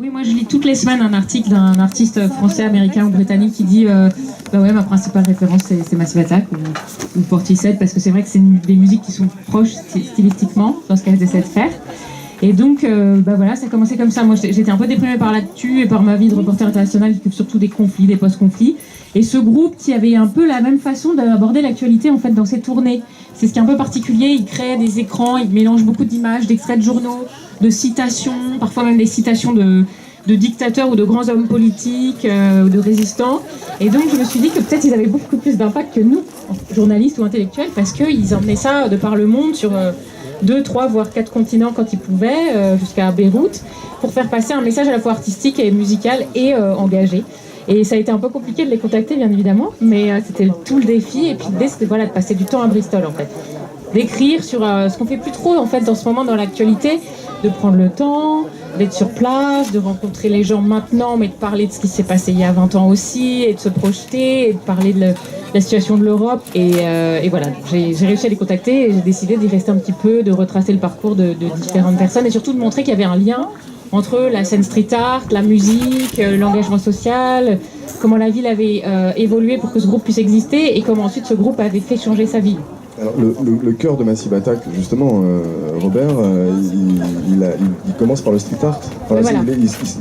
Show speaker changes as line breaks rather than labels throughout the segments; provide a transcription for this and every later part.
Oui, moi je lis toutes les semaines un article d'un artiste français, américain ou britannique qui dit bah ouais, ma principale référence c'est Massive Attack ou Portishead, parce que c'est vrai que c'est des musiques qui sont proches stylistiquement dans ce qu'elles essaient de faire. Et donc, bah voilà, ça a commencé comme ça. Moi, j'étais un peu déprimée par l'actu et par ma vie de reporter international qui couvre surtout des conflits, des post-conflits. Et ce groupe qui avait un peu la même façon d'aborder l'actualité en fait dans ses tournées. C'est ce qui est un peu particulier. Il crée des écrans, il mélange beaucoup d'images, d'extraits de journaux, de citations, parfois même des citations de dictateurs ou de grands hommes politiques ou de résistants. Et donc, je me suis dit que peut-être ils avaient beaucoup plus d'impact que nous, journalistes ou intellectuels, parce qu'ils emmenaient ça de par le monde sur 2, 3, voire 4 continents quand ils pouvaient, jusqu'à Beyrouth, pour faire passer un message à la fois artistique et musical et engagé. Et ça a été un peu compliqué de les contacter, bien évidemment, mais c'était tout le défi. Et puis l'idée, c'était voilà, de passer du temps à Bristol, en fait. D'écrire sur ce qu'on fait plus trop, en fait, dans ce moment dans l'actualité, de prendre le temps, d'être sur place, de rencontrer les gens maintenant, mais de parler de ce qui s'est passé il y a 20 ans aussi, et de se projeter, et de parler de la situation de l'Europe. Et voilà, j'ai réussi à les contacter et j'ai décidé d'y rester un petit peu, de retracer le parcours de différentes personnes et surtout de montrer qu'il y avait un lien entre la scène street art, la musique, l'engagement social, comment la ville avait évolué pour que ce groupe puisse exister et comment ensuite ce groupe avait fait changer sa ville.
Alors, le cœur de Massive Attack, justement, Robert, il commence par le street art. Enfin, voilà.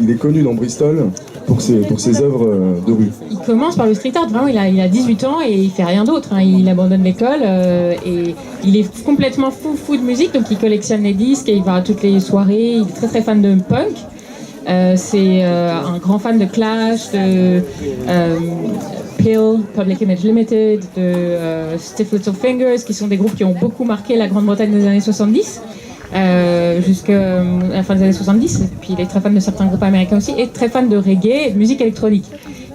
Il est connu dans Bristol pour ses œuvres de rue.
Il commence par le street art, vraiment, il a 18 ans et il fait rien d'autre. Hein. Il abandonne l'école et il est complètement fou de musique, donc il collectionne les disques et il va à toutes les soirées. Il est très très fan de punk. C'est un grand fan de Clash, de Peel, Public Image Limited, de Stiff Little Fingers, qui sont des groupes qui ont beaucoup marqué la Grande-Bretagne des années 70, jusqu'à la fin des années 70. Et puis il est très fan de certains groupes américains aussi, et très fan de reggae et de musique électronique,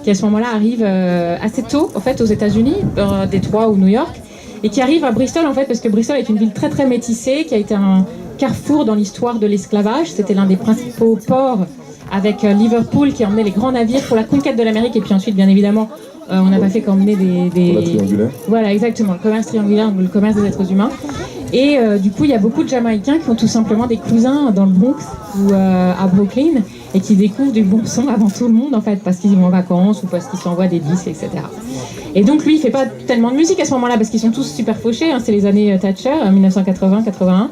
qui à ce moment-là arrive assez tôt, en fait, aux États-Unis, dans Détroit ou New York, et qui arrive à Bristol, en fait, parce que Bristol est une ville très très métissée, qui a été un carrefour dans l'histoire de l'esclavage. C'était l'un des principaux ports, avec Liverpool qui emmenait les grands navires pour la conquête de l'Amérique, et puis ensuite, bien évidemment, on n'a pas fait qu'emmener des...
triangulaire.
Voilà, exactement, le commerce triangulaire, le commerce des êtres humains. Et du coup, il y a beaucoup de Jamaïcains qui ont tout simplement des cousins dans le Bronx ou à Brooklyn et qui découvrent du bon son avant tout le monde, en fait, parce qu'ils y vont en vacances ou parce qu'ils s'envoient des disques, etc. Et donc, lui, il fait pas tellement de musique à ce moment-là parce qu'ils sont tous super fauchés. Hein, c'est les années Thatcher, 1980-81.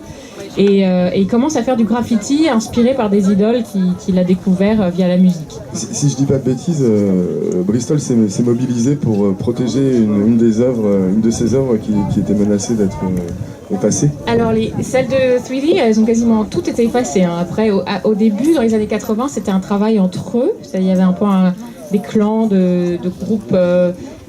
Et il commence à faire du graffiti inspiré par des idoles qu'il a découvert via la musique.
Si je dis pas de bêtises, Bristol s'est mobilisé pour protéger une de ses œuvres qui était menacée d'être effacée.
Alors celles de 3D, elles ont quasiment toutes été effacées. Hein. Après, au début, dans les années 80, c'était un travail entre eux. Il y avait un peu des clans de groupes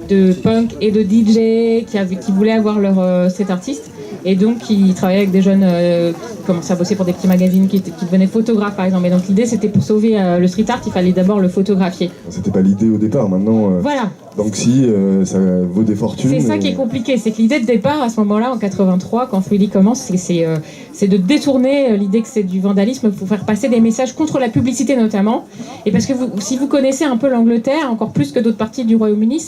de punk et de DJ qui voulaient avoir leur cet artiste. Et donc, il travaillait avec des jeunes qui commençaient à bosser pour des petits magazines, qui devenaient photographes, par exemple. Et donc, l'idée, c'était pour sauver le street art, il fallait d'abord le photographier.
C'était pas l'idée au départ, maintenant.
Voilà.
Donc, si ça vaut des fortunes.
C'est ça qui est compliqué, c'est que l'idée de départ, à ce moment-là, en 83, quand 3D commence, c'est de détourner l'idée que c'est du vandalisme pour faire passer des messages contre la publicité, notamment. Et parce que si vous connaissez un peu l'Angleterre, encore plus que d'autres parties du Royaume-Uni,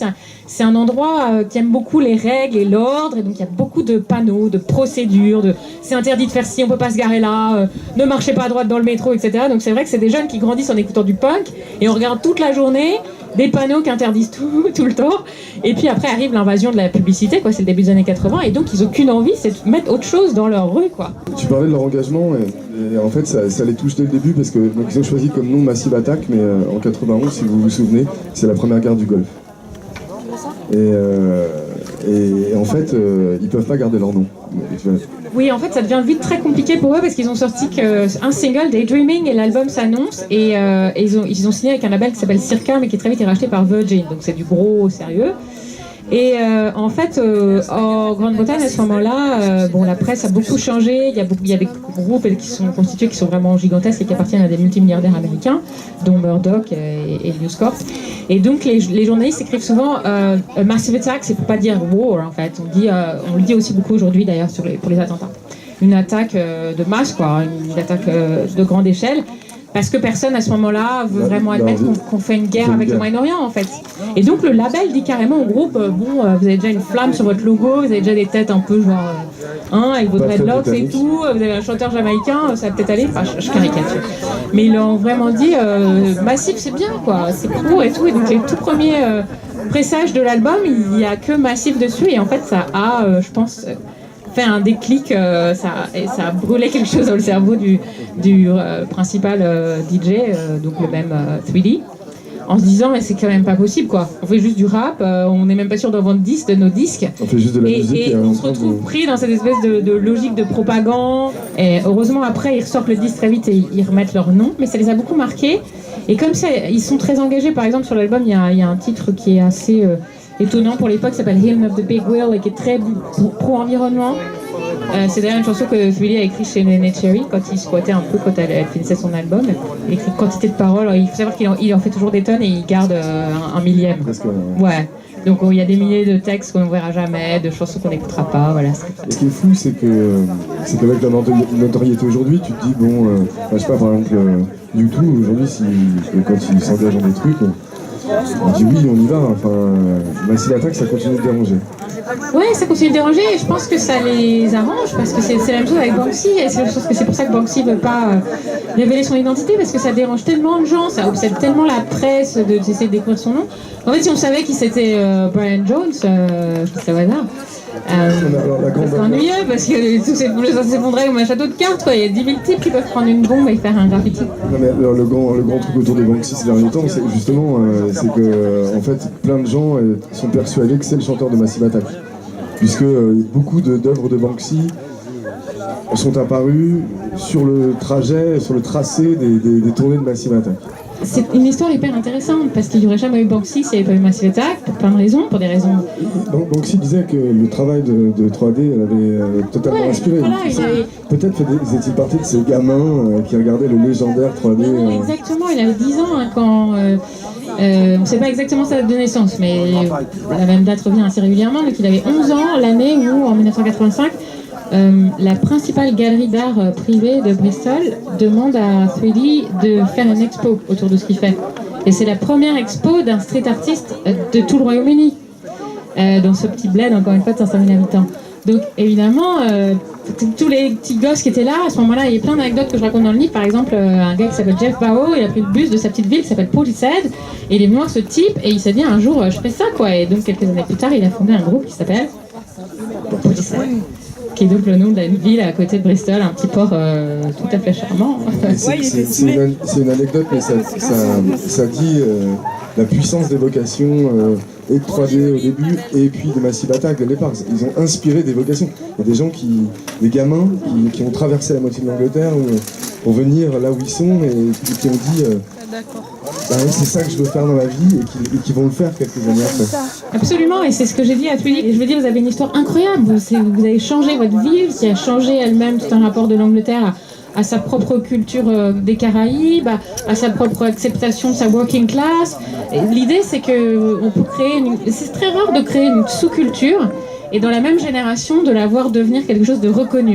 c'est un endroit qui aime beaucoup les règles et l'ordre. Et donc, il y a beaucoup de panneaux, de procédures, c'est interdit de faire ci, on peut pas se garer là, ne marchez pas à droite dans le métro, etc. Donc c'est vrai que c'est des jeunes qui grandissent en écoutant du punk et on regarde toute la journée des panneaux qui interdisent tout le temps. Et puis après arrive l'invasion de la publicité, quoi. C'est le début des années 80 et donc ils n'ont qu'une envie, c'est de mettre autre chose dans leur rue, quoi.
Tu parlais de leur engagement et en fait ça les touche dès le début parce que donc, ils ont choisi comme nom Massive Attack, mais en 91, si vous vous souvenez, c'est la première guerre du Golfe. Et en fait, ils peuvent pas garder leur nom.
Oui, en fait, ça devient vite très compliqué pour eux parce qu'ils ont sorti un single, Daydreaming, et l'album s'annonce. Et ils ont signé avec un label qui s'appelle Circa, mais qui est très vite été racheté par Virgin. Donc c'est du gros sérieux. Et en fait, en Grande-Bretagne, à ce moment-là, la presse a beaucoup changé. Il y a des groupes qui sont constitués, qui sont vraiment gigantesques et qui appartiennent à des multimilliardaires américains, dont Murdoch et News Corp. Et donc, les journalistes écrivent souvent Massive Attack, c'est pour pas dire war, en fait. On le dit aussi beaucoup aujourd'hui, d'ailleurs, pour les attentats. Une attaque de masse, quoi, une attaque de grande échelle. parce que personne à ce moment-là veut vraiment admettre qu'on fait une guerre avec le Moyen-Orient en fait. Et donc le label dit carrément au groupe, vous avez déjà une flamme sur votre logo, vous avez déjà des têtes un peu genre, avec vos dreadlocks et tout, vous avez un chanteur jamaïcain, ça va peut-être aller, enfin je caricature. Mais ils l'ont vraiment dit, Massive c'est bien quoi, c'est court et tout, et donc les tout premiers pressages de l'album, il n'y a que Massive dessus, et en fait ça a, je pense, fait un déclic, ça a brûlé quelque chose dans le cerveau du principal DJ, donc le même 3D, en se disant mais c'est quand même pas possible quoi. On fait juste du rap, on n'est même pas sûr d'en vendre 10 de nos disques.
On fait juste de la musique
et on se retrouve pris dans cette espèce de logique de propagande. Et heureusement après ils ressortent le disque très vite et ils remettent leur nom, mais ça les a beaucoup marqués. Et comme ça, ils sont très engagés. Par exemple sur l'album il y a un titre qui est assez étonnant pour l'époque, qui s'appelle Hymn of the Big Wheel et qui est très pro-environnement. C'est d'ailleurs une chanson que Willy a écrite chez Nene Cherry quand il squattait un peu, quand elle finissait son album. Il écrit quantité de paroles. Il faut savoir qu'il en fait toujours des tonnes et il garde un millième. Ouais. Donc il y a des milliers de textes qu'on ne verra jamais, de chansons qu'on n'écoutera pas. Voilà.
Ce qui est fou, c'est qu'avec la notoriété aujourd'hui, tu te dis, bon, je sais pas, par exemple, YouTube, aujourd'hui, quand ils s'engagent dans des trucs, on dit oui, on y va. Enfin, Massive Attack, ça continue de déranger.
Ouais, ça continue de déranger et je pense que ça les arrange parce que c'est la même chose avec Banksy et c'est pour ça que Banksy veut pas révéler son identité parce que ça dérange tellement de gens, ça obsède tellement la presse d'essayer de découvrir son nom. En fait, si on savait qui c'était Brian Jones, je dis ça au hasard. C'est ennuyeux parce que tout s'effondrait comme un château de cartes quoi. Il y a 10 000 types qui peuvent prendre une bombe et faire un graffiti.
Non mais alors, le grand truc autour de Banksy ces derniers temps, c'est justement c'est que en fait plein de gens sont persuadés que c'est le chanteur de Massive Attack, puisque beaucoup d'œuvres de Banksy sont apparues sur le trajet, sur le tracé des tournées de Massive Attack.
C'est une histoire hyper intéressante parce qu'il n'y aurait jamais eu Banksy s'il n'y avait pas eu Massive Attack pour plein de raisons, pour des raisons.
Banksy disait que le travail de 3D l'avait totalement inspiré.
Voilà,
peut-être faisait-il partie de ces gamins qui regardaient le légendaire 3D.
Non, exactement, il avait 10 ans quand. On ne sait pas exactement sa date de naissance, mais la même date revient assez régulièrement. Donc il avait 11 ans, l'année où, en 1985, la principale galerie d'art privée de Bristol demande à 3D de faire une expo autour de ce qu'il fait. Et c'est la première expo d'un street artiste de tout le Royaume-Uni, dans ce petit bled, encore une fois, de 500 000 habitants. Donc évidemment, tous les petits gosses qui étaient là, à ce moment-là, il y a plein d'anecdotes que je raconte dans le livre. Par exemple, un gars qui s'appelle Jeff Bawo, il a pris le bus de sa petite ville qui s'appelle Portishead, et il est venu voir ce type, et il s'est dit un jour, je fais ça quoi. Et donc quelques années plus tard, il a fondé un groupe qui s'appelle Portishead, qui est donc le nom d'une ville à côté de Bristol, un petit port tout à fait charmant.
C'est une anecdote, mais ça dit la puissance d'évocation et de 3D au début, et puis de Massive Attack dès le départ. Ils ont inspiré des vocations. Il y a des gens des gamins qui ont traversé la moitié de l'Angleterre pour venir là où ils sont et qui ont dit c'est ça que je veux faire dans ma vie et qui vont le faire quelques années après.
Absolument, et c'est ce que j'ai dit à Twilly. Et je veux dire, vous avez une histoire incroyable. Vous avez changé votre ville, qui a changé elle-même tout un rapport de l'Angleterre à sa propre culture des Caraïbes, à sa propre acceptation de sa working class. L'idée, c'est que on peut créer c'est très rare de créer une sous-culture et dans la même génération de la voir devenir quelque chose de reconnu.